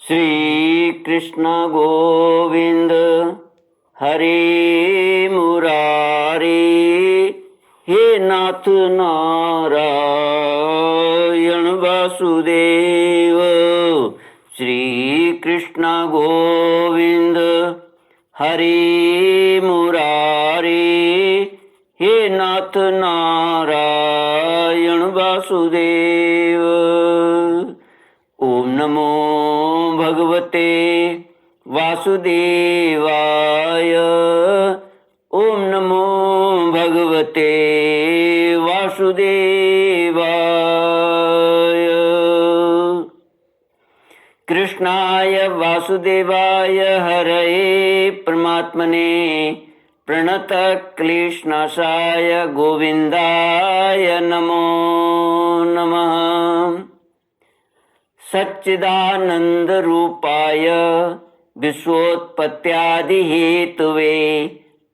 श्री कृष्ण गोविंद हरे मुरारी, हे नाथ नारायण वासुदेव। श्री कृष्ण गोविंद हरे मुरारी, हे नाथ नारायण वासुदेव। ओम नमो भगवते वासुदेवाय। ओम नमो भगवते वासुदेवाय। कृष्णाय वासुदेवाय हरये परमात्मने प्रणत क्लेशनाशाय गोविंदाय नमो नमः। सच्चिदानंद रूपाय विश्वोत्पत्त्यादि हेतुवे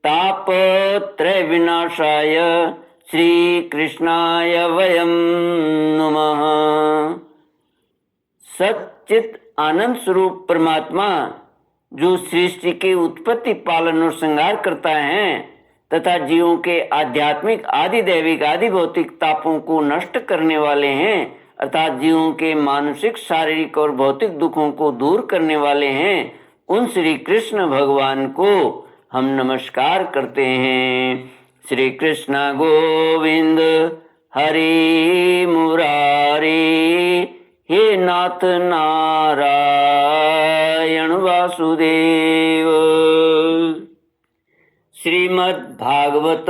तापत्रय विनाशाय श्री कृष्णाय वयं नमः। सच्चित आनंद स्वरूप परमात्मा जो सृष्टि के उत्पत्ति पालन और संहार करता है तथा जीवों के आध्यात्मिक आदि दैविक आदि भौतिक तापों को नष्ट करने वाले हैं, अर्थात जीवों के मानसिक शारीरिक और भौतिक दुखों को दूर करने वाले हैं, उन श्री कृष्ण भगवान को हम नमस्कार करते हैं। श्री कृष्ण गोविंद हरि मुरारी, हे नाथ नारायण वासुदेव। श्रीमद् भागवत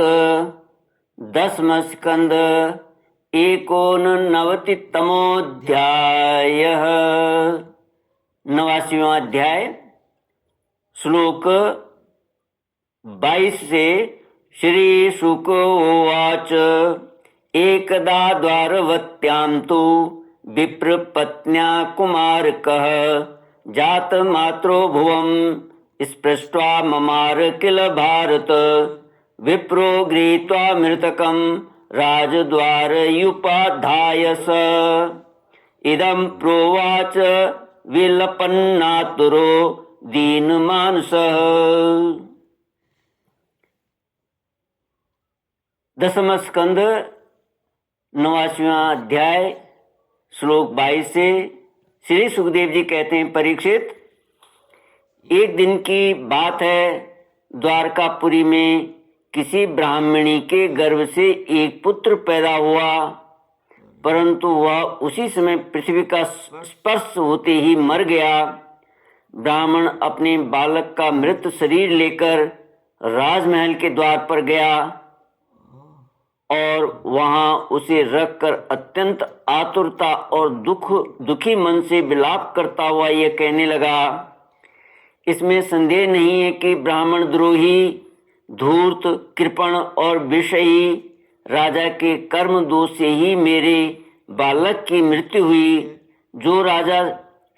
दसम स्कंद एकोननवतितमोऽध्यायः। 89वां अध्याय श्लोक 22 से। श्री शुक उवाच एकदा द्वारवत्यां तु विप्रपत्न्या कुमारकः जातमात्रो भुवं स्पृष्ट्वा ममार किल भारत। विप्रो गृहीत्वा मृतकं राजद्वारयुपाधाय स इदं प्रोवाच विलपन्नातुरो दीनमानसः। दसम स्कंद 89वां अध्याय श्लोक 22 से। श्री सुखदेव जी कहते हैं, परीक्षित, एक दिन की बात है, द्वारकापुरी में किसी ब्राह्मणी के गर्भ से एक पुत्र पैदा हुआ, परंतु वह उसी समय पृथ्वी का स्पर्श होते ही मर गया। ब्राह्मण अपने बालक का मृत शरीर लेकर राजमहल के द्वार पर गया और वहां उसे रखकर अत्यंत आतुरता और दुखी मन से विलाप करता हुआ यह कहने लगा, इसमें संदेह नहीं है कि ब्राह्मण द्रोही, धूर्त, कृपण और विषयी राजा के कर्म दोष से ही मेरे बालक की मृत्यु हुई। जो राजा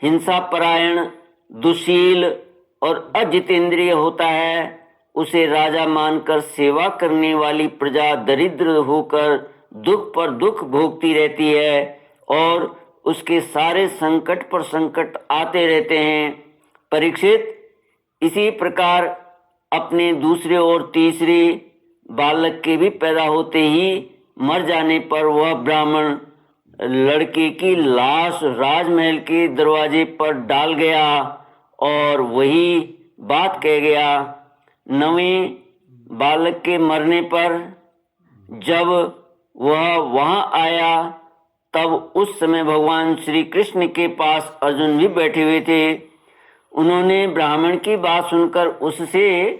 हिंसा परायण, दुशील और अजितेंद्रिय होता है, उसे राजा मानकर सेवा करने वाली प्रजा दरिद्र होकर दुख पर दुख भोगती रहती है और उसके सारे संकट पर संकट आते रहते हैं। परीक्षित, इसी प्रकार अपने दूसरे और तीसरे बालक के भी पैदा होते ही मर जाने पर वह ब्राह्मण लड़के की लाश राजमहल के दरवाजे पर डाल गया और वही बात कह गया। नवें बालक के मरने पर जब वह वहां आया तब उस समय भगवान श्री कृष्ण के पास अर्जुन भी बैठे हुए थे। उन्होंने ब्राह्मण की बात सुनकर उससे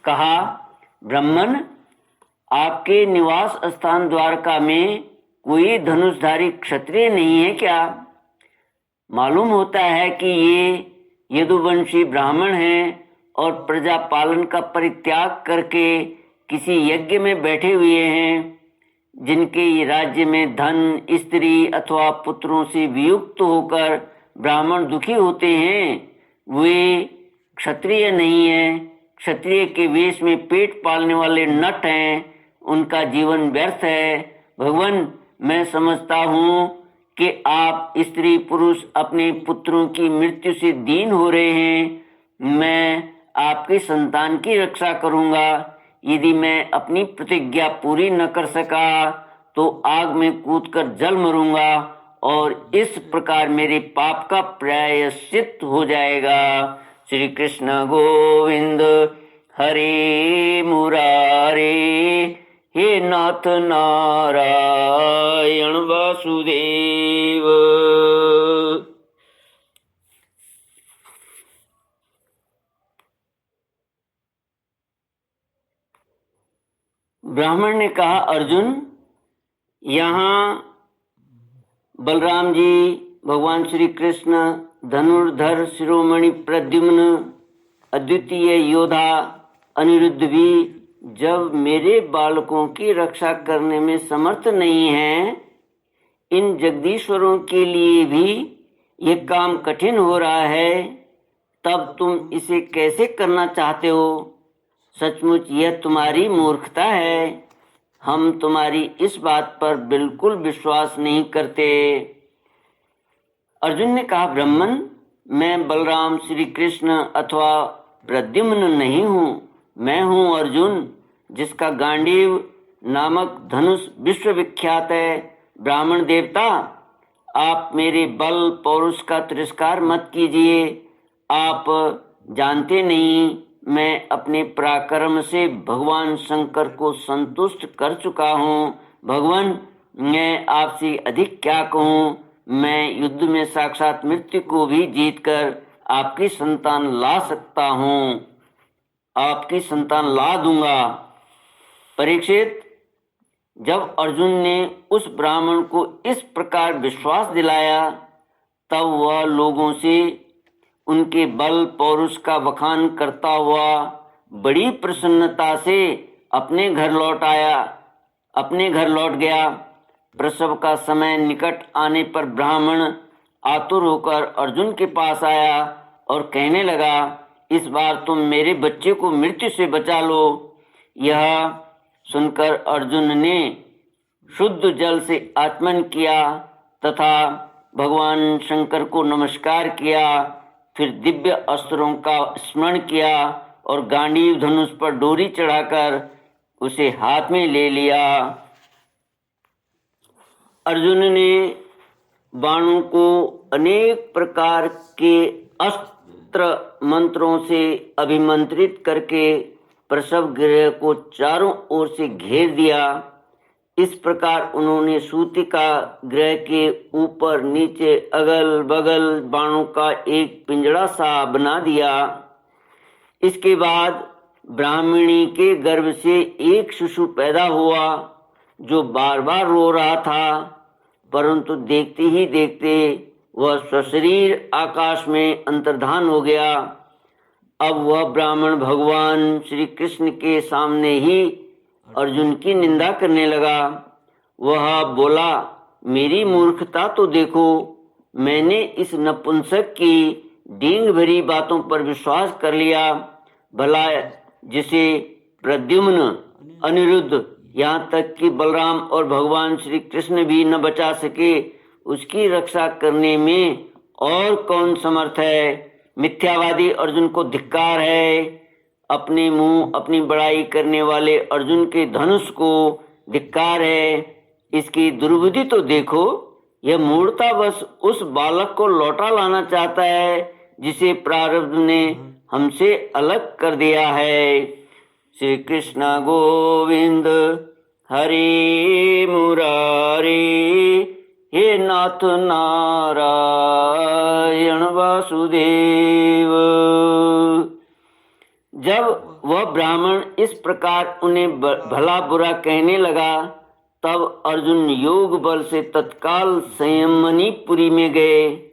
कहा, ब्राह्मण, आपके निवास स्थान द्वारका में कोई धनुषधारी क्षत्रिय नहीं है क्या? मालूम होता है कि ये यदुवंशी ब्राह्मण हैं और प्रजा पालन का परित्याग करके किसी यज्ञ में बैठे हुए हैं। जिनके राज्य में धन, स्त्री अथवा पुत्रों से वियुक्त होकर ब्राह्मण दुखी होते हैं, वे क्षत्रिय नहीं हैं। क्षत्रिय के वेश में पेट पालने वाले नट हैं, उनका जीवन व्यर्थ है। भगवान, मैं समझता हूँ कि आप स्त्री पुरुष अपने पुत्रों की मृत्यु से दीन हो रहे हैं, मैं आपकी संतान की रक्षा करूंगा। यदि मैं अपनी प्रतिज्ञा पूरी न कर सका तो आग में कूदकर जल मरूंगा और इस प्रकार मेरे पाप का प्रायश्चित हो जाएगा। श्री कृष्ण गोविंद हरे मुरारे, हे नाथ नारायण वासुदेव। ब्राह्मण ने कहा, अर्जुन, यहाँ बलराम जी, भगवान श्री कृष्ण, धनुर्धर शिरोमणि प्रद्युम्न, अद्वितीय योद्धा अनिरुद्ध भी जब मेरे बालकों की रक्षा करने में समर्थ नहीं है, इन जगदीश्वरों के लिए भी ये काम कठिन हो रहा है, तब तुम इसे कैसे करना चाहते हो? सचमुच यह तुम्हारी मूर्खता है। हम तुम्हारी इस बात पर बिल्कुल विश्वास नहीं करते। अर्जुन ने कहा, ब्राह्मण, मैं बलराम श्री कृष्ण अथवा प्रद्युम्न नहीं हूँ। मैं हूँ अर्जुन, जिसका गांडीव नामक धनुष विश्वविख्यात है। ब्राह्मण देवता, आप मेरे बल पौरुष का तिरस्कार मत कीजिए। आप जानते नहीं, मैं अपने पराक्रम से भगवान शंकर को संतुष्ट कर चुका हूँ। भगवान, मैं आपसे अधिक क्या कहूँ? मैं युद्ध में साक्षात मृत्यु को भी जीतकर आपकी संतान ला सकता हूँ, आपकी संतान ला दूंगा। परीक्षित, जब अर्जुन ने उस ब्राह्मण को इस प्रकार विश्वास दिलाया, तब वह लोगों से उनके बल पौरुष का बखान करता हुआ बड़ी प्रसन्नता से अपने घर लौट गया। प्रसव का समय निकट आने पर ब्राह्मण आतुर होकर अर्जुन के पास आया और कहने लगा, इस बार तुम मेरे बच्चे को मृत्यु से बचा लो। यह सुनकर अर्जुन ने शुद्ध जल से आचमन किया तथा भगवान शंकर को नमस्कार किया। फिर दिव्य अस्त्रों का स्मरण किया और गांडीव धनुष पर डोरी चढ़ाकर उसे हाथ में ले लिया। अर्जुन ने बाणों को अनेक प्रकार के अस्त्र मंत्रों से अभिमंत्रित करके प्रसव गृह को चारों ओर से घेर दिया। इस प्रकार उन्होंने सूतिका गृह के ऊपर नीचे अगल बगल बाणों का एक पिंजड़ा सा बना दिया। इसके बाद ब्राह्मणी के गर्भ से एक शिशु पैदा हुआ जो बार बार रो रहा था, परंतु देखते ही देखते वह सशरीर आकाश में अंतर्धान हो गया। अब वह ब्राह्मण भगवान श्री कृष्ण के सामने ही अर्जुन की निंदा करने लगा। वह बोला, मेरी मूर्खता तो देखो, मैंने इस नपुंसक की डींग भरी बातों पर विश्वास कर लिया। भला जिसे प्रद्युम्न, अनिरुद्ध, यहाँ तक कि बलराम और भगवान श्री कृष्ण भी न बचा सके, उसकी रक्षा करने में और कौन समर्थ है? मिथ्यावादी अर्जुन को धिक्कार है। अपने मुंह अपनी बड़ाई करने वाले अर्जुन के धनुष को धिक्कार है। इसकी दुर्बुद्धि तो देखो, यह मूर्खतावश उस बालक को लौटा लाना चाहता है जिसे प्रारब्ध ने हमसे अलग कर दिया है। श्री कृष्ण गोविंद हरे मुरारे, हे नाथ नारायण वासुदेव। जब वह ब्राह्मण इस प्रकार उन्हें भला बुरा कहने लगा, तब अर्जुन योग बल से तत्काल संयमनीपुरी में गए,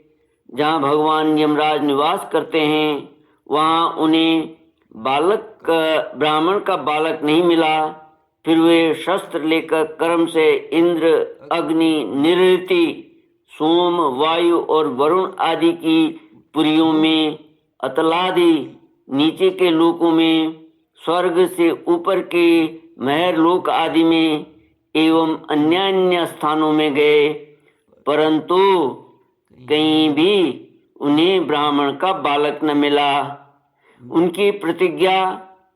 जहाँ भगवान यमराज निवास करते हैं। वहाँ उन्हें ब्राह्मण का बालक नहीं मिला। फिर वे शस्त्र लेकर कर्म से इंद्र, अग्नि, निरृति, सोम, वायु और वरुण आदि की पुरियों में, अतलादि नीचे के लोकों में, स्वर्ग से ऊपर के महर लोक आदि में एवं अन्य स्थानों में गए। परंतु कहीं भी उन्हें ब्राह्मण का बालक न मिला। उनकी प्रतिज्ञा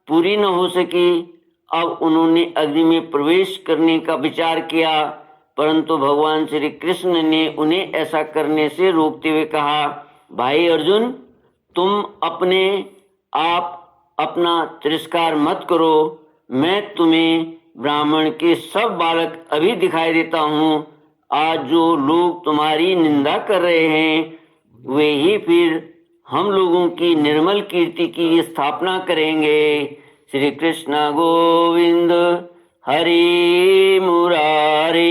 पूरी न हो सकी। अब उन्होंने अग्नि में प्रवेश करने का विचार किया, परंतु भगवान श्री कृष्ण ने उन्हें ऐसा करने से रोकते हुए कहा, भाई अर्जुन, तुम अपने आप अपना तिरस्कार मत करो। मैं तुम्हें ब्राह्मण के सब बालक अभी दिखाई देता हूँ। आज जो लोग तुम्हारी निंदा कर रहे हैं वे ही फिर हम लोगों की निर्मल कीर्ति की स्थापना करेंगे। श्री कृष्ण गोविंद हरि मुरारे,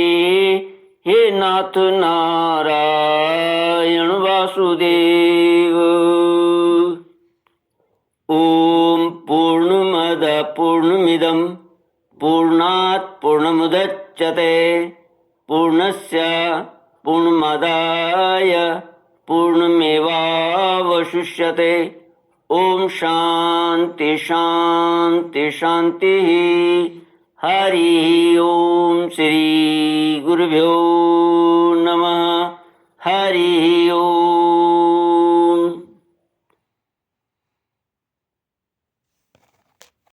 हे नाथ नारायण वासुदेव। ओम पूर्णमद पूर्णमिदं पूर्णात् पूर्णमुदच्यते पूर्णस्य पूर्णमादाय पूर्णमेवावशिष्यते। ओम शांति शांति शांति। हरि ओम। श्री गुरुभ्यो नमः। हरि